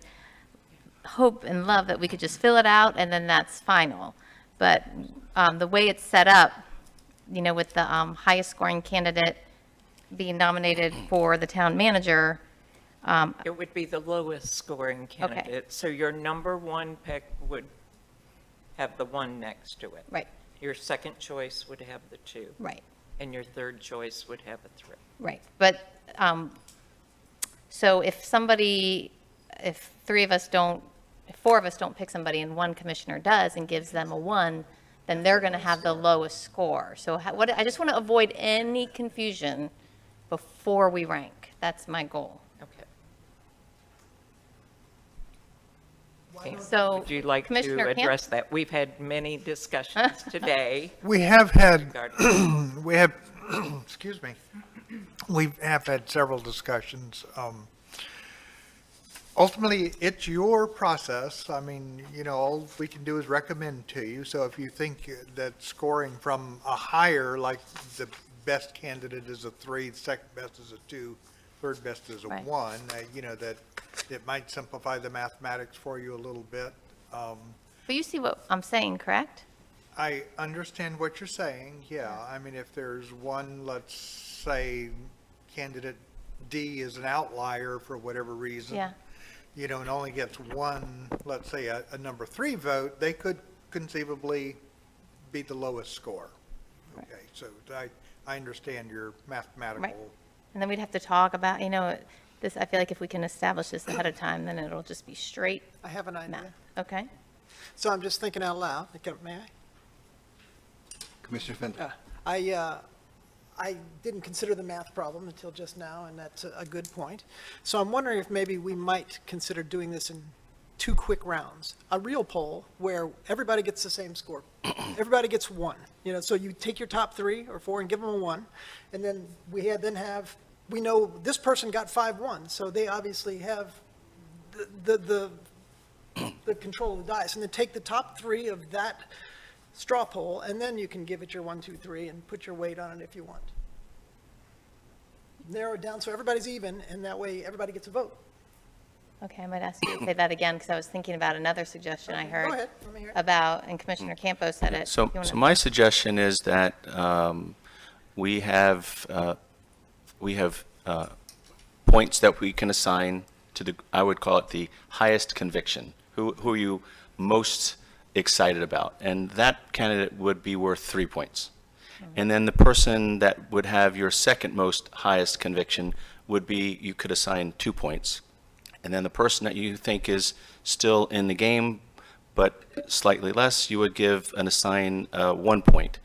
hope and love that we could just fill it out and then that's final. But the way it's set up, with the highest scoring candidate being nominated for the town manager. It would be the lowest scoring candidate. So your number 1 pick would have the 1 next to it. Right, Your second choice would have the 2. right, And your third choice would have a 3. right. But So if if four of us don't pick somebody and one commissioner does and gives them a 1, then they're going to have the lowest score. So I just want to avoid any confusion before we rank. That's my goal. Okay. So Would you like to Commissioner Camp? address that? We've had many discussions today. We have had, regarding- we have, excuse me, we have had several discussions. Ultimately, it's your process. I mean, all we can do is recommend to you. So if you think that scoring from a higher, like the best candidate is a 3, the second best is a 2, third best is a Right. 1, that it might simplify the mathematics for you a little bit. But you see what I'm saying, correct? I understand what you're saying, yeah. I mean, if there's one, let's say, candidate D is an outlier for whatever reason. Yeah. And only gets one, let's say, a number 3 vote, they could conceivably be the lowest score. Right. Okay, so I understand your mathematical. Right. And then we'd have to talk about, this, I feel like if we can establish this ahead of time, then it'll just be straight I have an idea. math. Okay? So I'm just thinking out loud. May I? Commissioner Fender. I didn't consider the math problem until just now, and that's a good point. So I'm wondering if maybe we might consider doing this in 2 quick rounds. A real poll where everybody gets the same score. Everybody gets 1. So you take your top 3 or 4 and give them a 1, and then we know this person got 5 1s, so they obviously have the control of the dice. And then take the top 3 of that straw poll, and then you can give it your 1, 2, 3, and put your weight on it if you want. Narrow it down so everybody's even, and that way everybody gets a vote. Okay, I might ask you to say that again, because I was thinking about another suggestion I heard Go ahead, let me hear it. about, and Commissioner Campo said it. So, You wanna- so my suggestion is that we have points that we can assign to I would call it the highest conviction. Who are you most excited about? And that candidate would be worth 3 points. And then the person that would have your second most highest conviction would be, you could assign 2 points. And then the person that you think is still in the game, but slightly less, you would assign 1 point.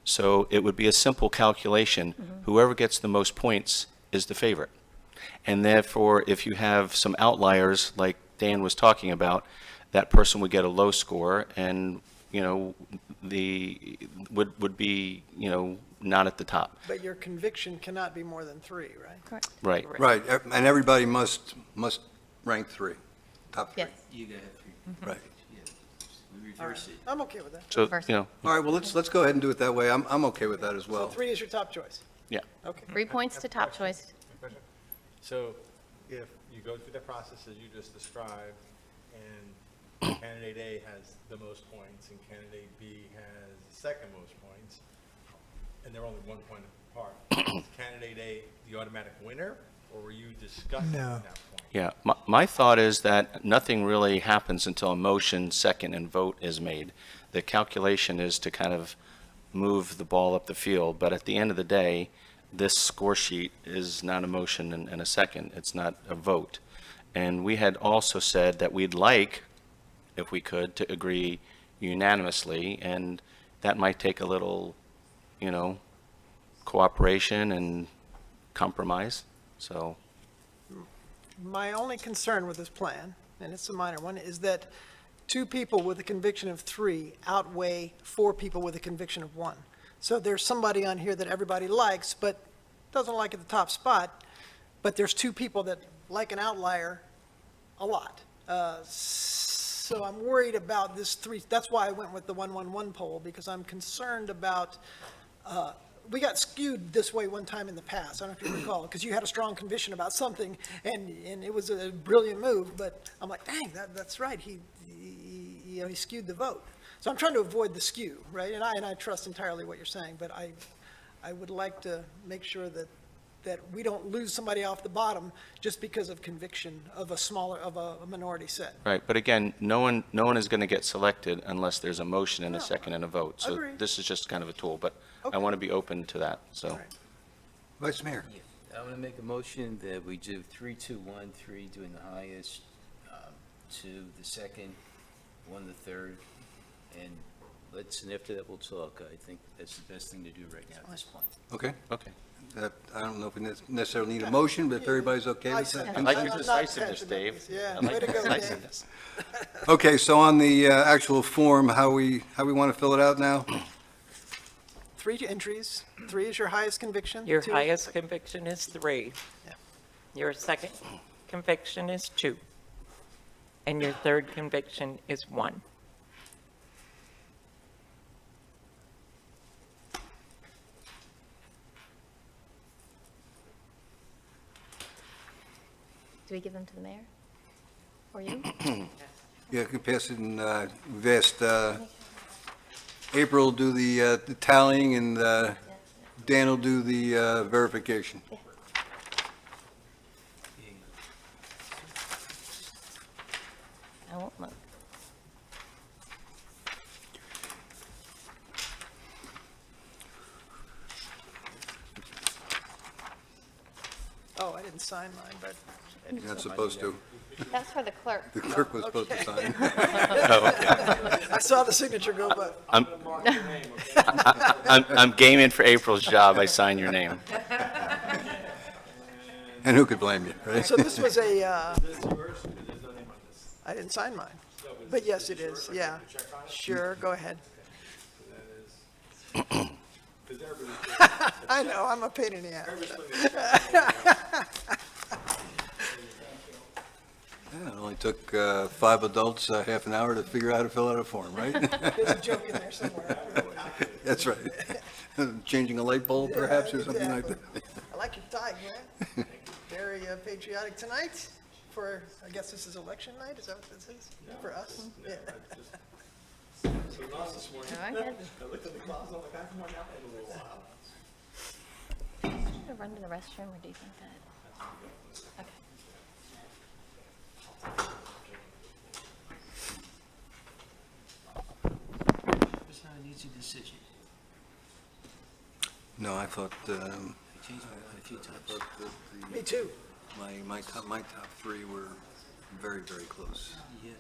So it would be a simple calculation. Whoever gets the most points is the favorite. And therefore, if you have some outliers, like Dan was talking about, that person would get a low score and, would be, not at the top. But your conviction cannot be more than 3, right? Correct. Right. Right, and everybody must rank 3, top 3. Yes. You got 3. Right. We reverse it. I'm okay with that. So, Versus- All right, well, let's go ahead and do it that way. I'm okay with that as So well. 3 is your top choice? Yeah. Okay. 3 points to top choice. So if you go through the process as you just described, and candidate A has the most points and candidate B has the second most points, and they're only 1 point apart, is candidate A the automatic winner, or were you discussing No. at that point? Yeah, my thought is that nothing really happens until a motion, second, and vote is made. The calculation is to kind of move the ball up the field, but at the end of the day, this score sheet is not a motion and a second. It's not a vote. And we had also said that we'd like, if we could, to agree unanimously, and that might take a little, cooperation and compromise, so. My only concern with this plan, and it's a minor one, is that 2 people with a conviction of 3 outweigh 4 people with a conviction of 1. So there's somebody on here that everybody likes, but doesn't like at the top spot, but there's 2 people that like an outlier a lot. So I'm worried about this 3, that's why I went with the 1-1-1 poll, because I'm concerned about, we got skewed this way one time in the past, I don't know if you recall, because you had a strong conviction about something, and it was a brilliant move, but I'm like, dang, that's right, he skewed the vote. So I'm trying to avoid the skew, right? And I trust entirely what you're saying, but I would like to make sure that we don't lose somebody off the bottom just because of conviction of a minority set. Right, but again, no one is going to get selected unless there's a motion and a second and a vote. So Agreed. this is just kind of a tool, but I Okay. want to be open to that, so. All right. Vice Mayor. I'm going to make a motion that we do 3, 2, 1, 3 doing the highest, 2 the second, 1 the third, and and after that we'll talk. I think that's the best thing to do right now at this point. Okay. Okay. I don't know if we necessarily need a motion, but if everybody's okay with that. I like your I'm not decisiveness, passing Dave. this. Yeah, I like way to your go, Dave. decisiveness. Okay, so on the actual form, how we want to fill it out now? 3 entries. 3 is your highest conviction. Your 2 highest conviction is 3. Yeah. Your second conviction is 2. And your third conviction is 1. Do we give them to the mayor? Or you? Yeah, you can pass it in vest. April will do the tallying, and Dan will do the verification. I won't look. Oh, I didn't sign mine, but You're not supposed to. That's for the clerk. The clerk was supposed to sign. I saw the signature go, but I'm gaming for April's job. I sign your name. And who could blame you, right? so this was a, I didn't sign mine. But yes, it is, yeah. Sure, go ahead. I know, I'm a pain in the ass. Yeah, it only took 5 adults half an hour to figure out how to fill out a form, right? There's a joke in there somewhere. That's right. Changing a light bulb perhaps or something like that. I like your tie, Glenn. Very patriotic tonight for, I guess this is election night, is that what this is? For us? Yeah. Go ahead. Should I run to the restroom, or do you think that? Okay. It's not an easy decision. No, I thought, I changed my mind a few times. Me too. my top 3 were very, very close. Yeah.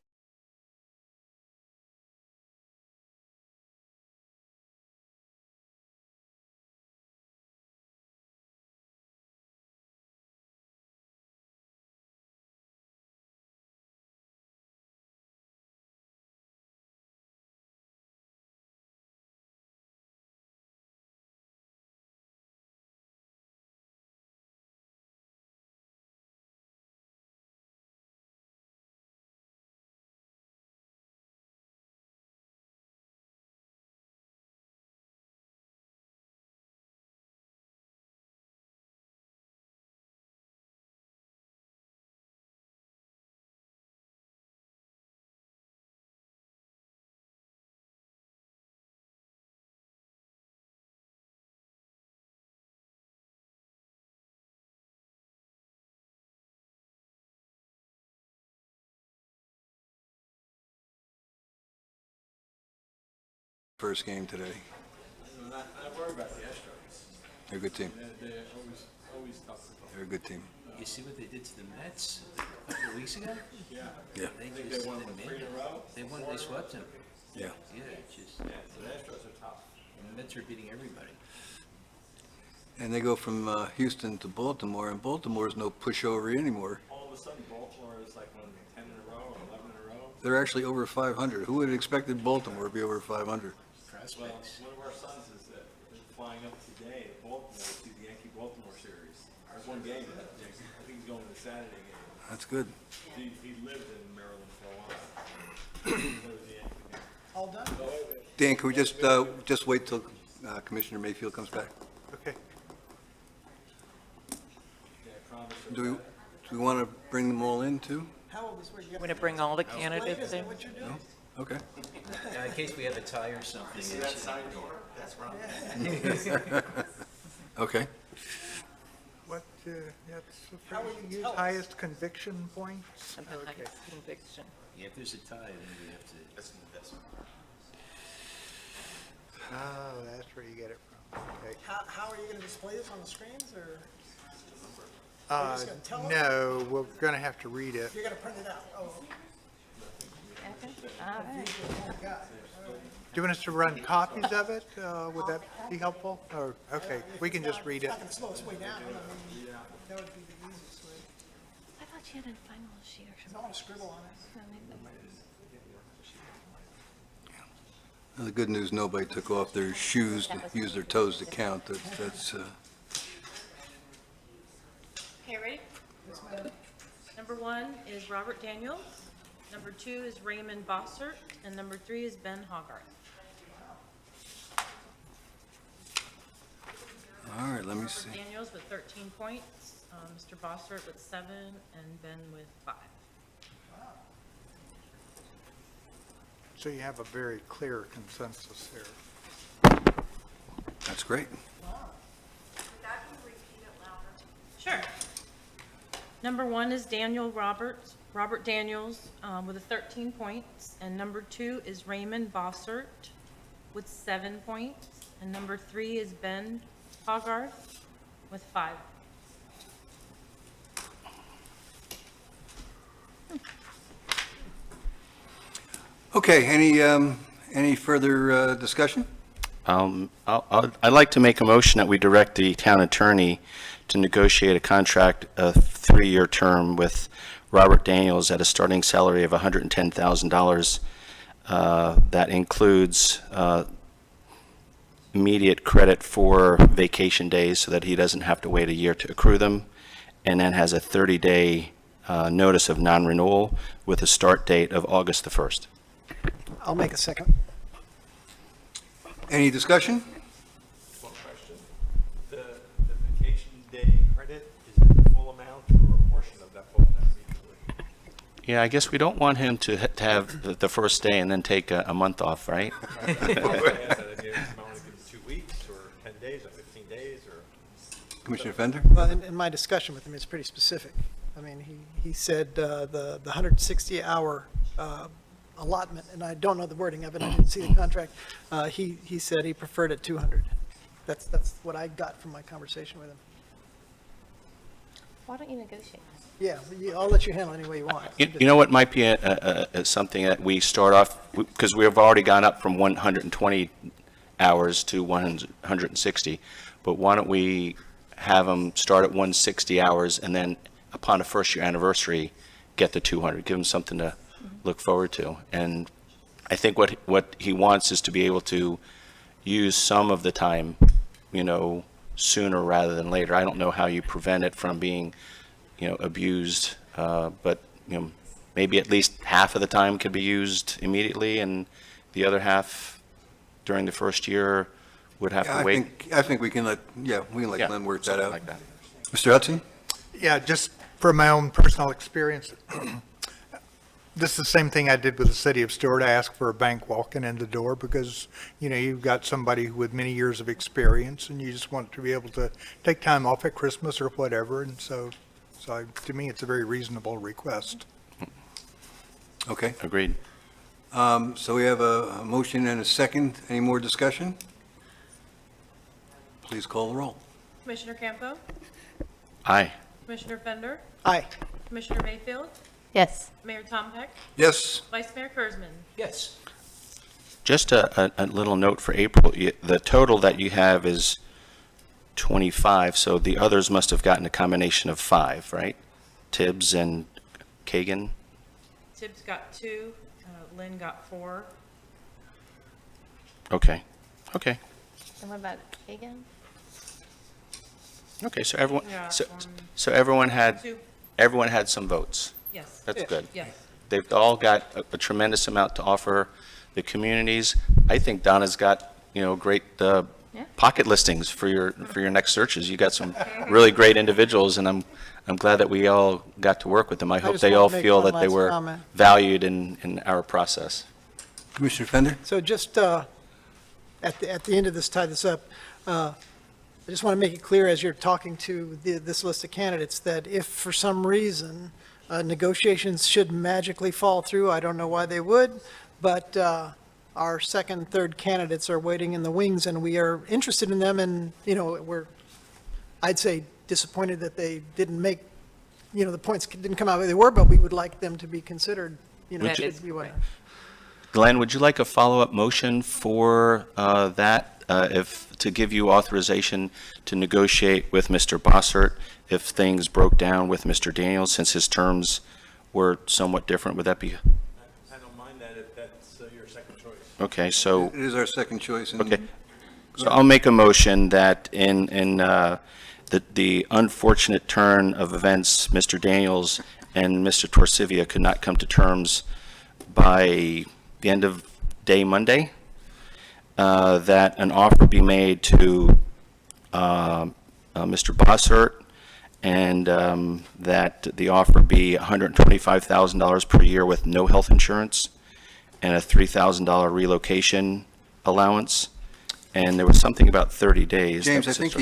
First game today. Not worry about the Astros. They're a good team. They're always tough to play. They're a good team. You see what they did to the Mets a couple of weeks ago? Yeah. Yeah. They They won 3 in a row. They swept them. Yeah. Yeah, it's just, Yeah, so the Astros are tough. the Mets are beating everybody. And they go from Houston to Baltimore, and Baltimore's no pushover anymore. All of a sudden, Baltimore is like 10 in a row or 11 in a row. They're actually over 500. Who would have expected Baltimore to be over 500? Well, one of our sons is flying up today to Baltimore to see the Yankee-Baltimore series. There's one game. I think he's going to the Saturday game. That's good. He lived in Maryland for a while. He lived in the Yankee game. All done? Dan, can we just wait till Commissioner Mayfield comes back? Okay. Yeah, I promise. Do we want to bring them all in, too? How old is, what, you got? Want to bring all the Wait, candidates is that in? what you're doing? Okay. Now, in case we have a tie or something. it's- Okay. What, that's, How would you use tell us? highest conviction points? And the highest conviction. Yeah, if there's a tie, then we have to. That's an investment. Oh, that's where you get it from. Okay. How are you going to display this on the screens, or? just gonna tell us? No, we're going to have to read it. You're going to print it out? Oh, Okay, all right. Do you want us to run copies of it? Would that be helpful? Or, okay, we can just read it. it's not going to slow us way down. I mean, that would be the easiest way. I thought you had a final sheet or I want to scribble on it. something. The good news, nobody took off their shoes to use their toes to count. That's Okay, ready? Number 1 is Robert Daniels. Number 2 is Raymond Bossert. And number 3 is Ben Hogarth. all right. Let me see. Robert Daniels with 13 points, Mr. Bossert with 7, and Ben with 5. So you have a very clear consensus here. That's great. Sure. Number 1 is Robert Daniels with 13 points, and number 2 is Raymond Bossert with 7 points, and number 3 is Ben Hogarth with 5. Okay, any further discussion? I'd like to make a motion that we direct the town attorney to negotiate a contract, a 3-year term with Robert Daniels at a starting salary of $110,000. That includes immediate credit for vacation days so that he doesn't have to wait a year to accrue them, and then has a 30-day notice of non-renewal with a start date of August the 1st. I'll make a second. Any discussion? One question. The vacation day credit, is it the full amount or a portion of that full amount usually? Yeah, I guess we don't want him to have the first day and then take a month off, right? I asked that, I mean, if you want to give him 2 weeks or 10 days or 15 days or? Commissioner Fender? Well, in my discussion with him, it's pretty specific. I mean, he said the 160-hour allotment, and I don't know the wording of it, I didn't see the contract. He said he preferred it 200. That's what I got from my conversation with him. Why don't you negotiate? Yeah, I'll let you handle it any way you want. You know what might be something that we start off, because we have already gone up from 120 hours to 160, but why don't we have them start at 160 hours and then upon a first-year anniversary, get to 200, give them something to look forward to. And I think what he wants is to be able to use some of the time, sooner rather than later. I don't know how you prevent it from being, abused, but, maybe at least half of the time could be used immediately and the other half during the first year would have to wait. I think we can let Glenn work that something out. like that. Mr. Hudson? Yeah, just from my own personal experience, this is the same thing I did with the city of Stewart. I asked for a bank walking in the door because, you've got somebody with many years of experience and you just want to be able to take time off at Christmas or whatever. And so to me, it's a very reasonable request. Okay. Agreed. So we have a motion and a second. Any more discussion? Please call the roll. Commissioner Campo? Aye. Commissioner Fender? Aye. Commissioner Mayfield? Yes. Mayor Tompeck? Yes. Vice Mayor Kurzman? Yes. Just a little note for April. The total that you have is 25, so the others must have gotten a combination of 5, right? Tibbs and Kagan? Tibbs got 2, Lynn got 4. Okay. And what about Kagan? Okay, so everyone, Yeah, so everyone had 2, some votes. yes. That's good. Yes. They've all got a tremendous amount to offer the communities. I think Donna's got, great pocket listings for your next searches. You got some really great individuals, and I'm glad that we all got to work with them. I hope just they want all to make feel one that they last were comment. valued in our process. Commissioner Fender? So just at the end of this, tie this up, I just want to make it clear as you're talking to this list of candidates that if for some reason negotiations should magically fall through, I don't know why they would, but our second, third candidates are waiting in the wings and we are interested in them and, I'd say disappointed that they didn't make, the points didn't come out where they were, but we would like them to be considered, That should is we want correct. Glenn, would you like a follow-up motion for that, to give you authorization to negotiate with Mr. Bossert if things broke down with Mr. Daniels, since his terms were somewhat different? Would that be, I don't mind that if that's your second choice. okay, so, It is our second choice. and- okay. So I'll make a motion that in the unfortunate turn of events, Mr. Daniels and Mr. Torsivia could not come to terms by the end of day Monday, that an offer be made to Mr. Bossert, and that the offer be $125,000 per year with no health insurance and a $3,000 relocation allowance. And there was something about 30 days. James, I think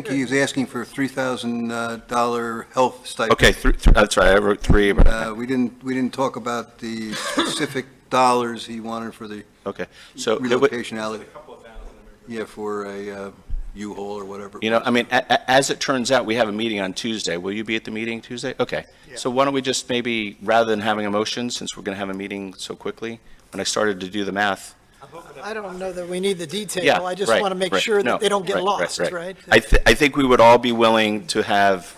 he is asking for a $3,000 health stipend. Okay, that's right, I wrote three, but, We didn't talk about the specific dollars he wanted for the okay. So, it would- relocation alley. Yeah, for a U-Haul or whatever. I mean, as it turns out, we have a meeting on Tuesday. Will you be at the meeting Tuesday? Okay. So why don't we just maybe, rather than having a motion, since we're going to have a meeting so quickly, when I started to do the math. I don't know that we need the Yeah, detail. I just right, want to make right. sure No, that they don't get right, lost, right. right? I think we would all be willing to have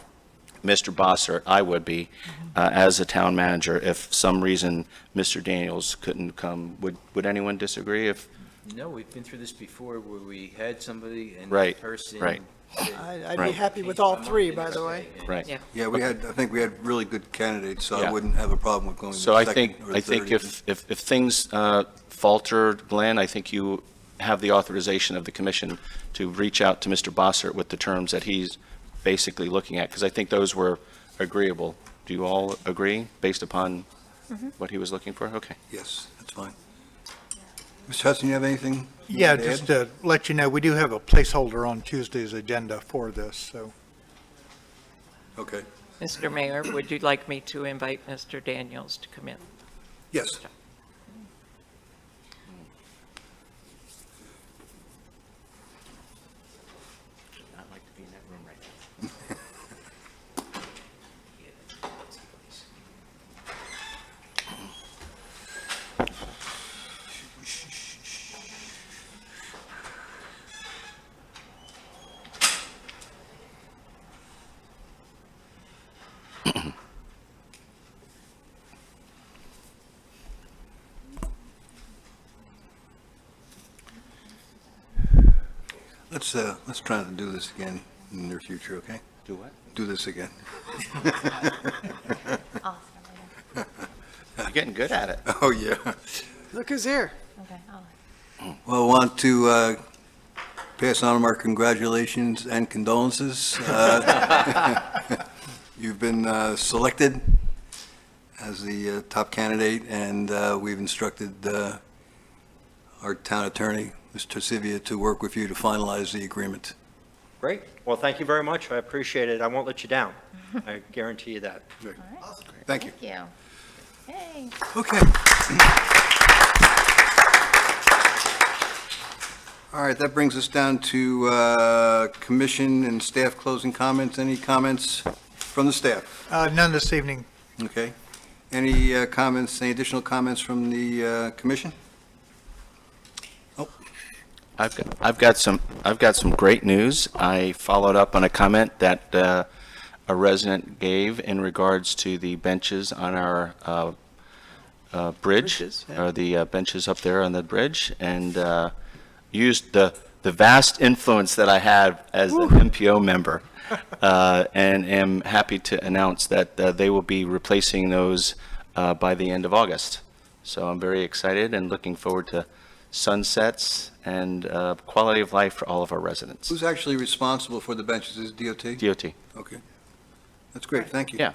Mr. Bossert, I would be, as a town manager, if some reason Mr. Daniels couldn't come. Would anyone disagree if? No, we've been through this before where we had somebody and Right, that person. right. I'd be Right. happy with all three, by the way. Right. Yeah. Yeah, I think we had really good candidates, so I Yeah. wouldn't have a problem with going to So the I second think, or the third. if things falter, Glenn, I think you have the authorization of the commission to reach out to Mr. Bossert with the terms that he's basically looking at, because I think those were agreeable. Do you all agree, based upon what he was looking for? Okay. Yes, that's fine. Mr. Hudson, you have anything? you Yeah, want to add? just to let you know, we do have a placeholder on Tuesday's agenda for this, so. Okay, Mr. Mayor, would you like me to invite Mr. Daniels to come in? yes. I'd like to be in that room right now. Let's try to do this again in the near future, okay? Do what? Do this again. Awesome. You're getting good at it. Oh, yeah. Look who's here. Okay, Well, I want to pass on our congratulations and condolences. You've been selected as the top candidate, and we've instructed our town attorney, Mr. Torsivia, to work with you to finalize the agreement. Great. Well, thank you very much. I appreciate it. I won't let you down. I guarantee you that. Thank you. Thank you. Hey. Okay. All right, that brings us down to commission and staff closing comments. Any comments from the staff? None this evening. Okay. Any comments, any additional comments from the commission? I've got some great news. I followed up on a comment that a resident gave in regards to the benches on our bridge, Bridges, yeah. or the benches up there on the bridge, and used the vast influence that I have as an MPO member, and am happy to announce that they will be replacing those by the end of August. So I'm very excited and looking forward to sunsets and quality of life for all of our residents. Who's actually responsible for the benches? Is it DOT? DOT. Okay. That's great, thank you. Yeah.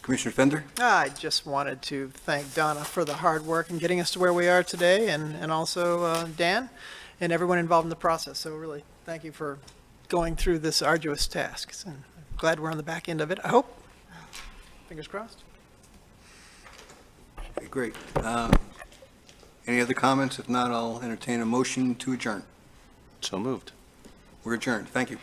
Commissioner Fender? I just wanted to thank Donna for the hard work in getting us to where we are today, and also Dan and everyone involved in the process. So really, thank you for going through this arduous task. And I'm glad we're on the back end of it, I hope. Fingers crossed. Okay, great. Any other comments? If not, I'll entertain a motion to adjourn. So moved. We're adjourned. Thank you.